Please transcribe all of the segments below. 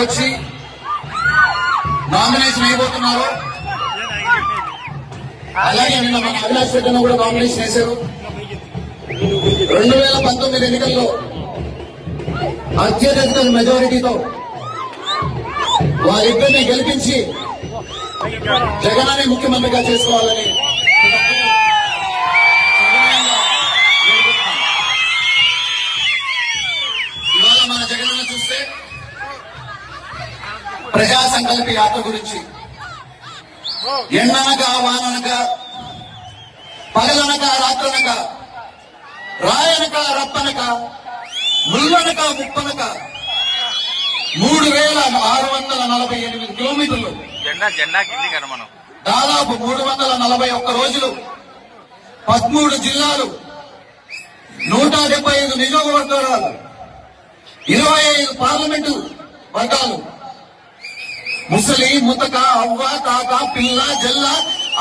వచ్చి నామినేషన్ అయిపోతున్నారు. అలాగే నిన్న మన అవినాష్ రెడ్డి కూడా నామినేషన్ వేశారు. 2019 ఎన్నికల్లో అత్యధిక మెజారిటీతో వారిద్దరిని గెలిపించి జగనాన్ని ముఖ్యమంత్రిగా చేసుకోవాలని ఇవాళ మన జగనన్న చూస్తే ప్రజా సంకల్ప యాత్ర గురించి ఎండనక వాననక పగలనక రాత్రనక రాయనక రప్పనక ముల్లనక ముప్పనక 3648 కిలోమీటర్లు దాదాపు 341 రోజులు 13 జిల్లాలు 175 నియోజకవర్గాలు 25 పార్లమెంటు వర్గాలు ముసలి ముతక అవ్వ తాత పిల్ల జల్ల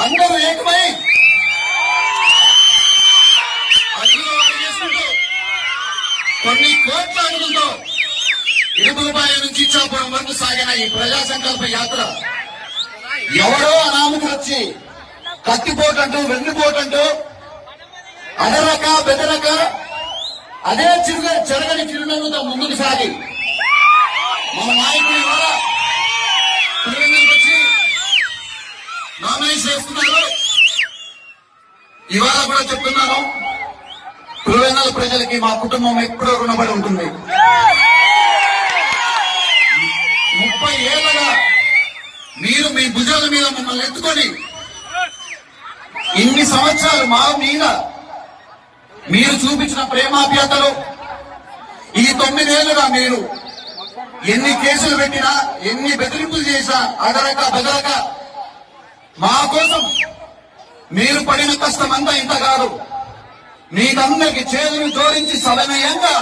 అందరూ ఏకమై అందులో అడిగేస్తుంటూ కొన్ని కోట్ల అడుగులతో ఇడుపులపాయ నుంచి ఇచ్చాపురం వరకు సాగిన ఈ ప్రజా సంకల్ప యాత్ర ఎవరో అనామకులు వచ్చి కత్తిపోటంటూ వెన్నుపోటంటూ అడరక బెదరక అదే చెరగని చిరునవ్వుతో ముందుకు సాగి మన నాయకుడు ఇవాళ వచ్చి నామినేషన్ చేస్తున్నారు. ఇవాళ కూడా చెప్తున్నాను, పులివెందుల ప్రజలకి మా కుటుంబం ఎప్పుడూ రుణపడి ఉంటుంది. 30 ఏళ్లుగా మీరు మీ భుజాల మీద మమ్మల్ని ఎత్తుకొని ఇన్ని సంవత్సరాలు మా మీద మీరు చూపించిన ప్రేమాప్యాతలు, ఈ 9 ఏళ్లుగా మీరు ఎన్ని కేసులు పెట్టినా ఎన్ని బెదిరింపులు చేసినా అడరక బెదరక మా కోసం మీరు పడిన కష్టమంతా ఇంత కాదు. మీకందరికి చేతులు జోడించి సవినయంగా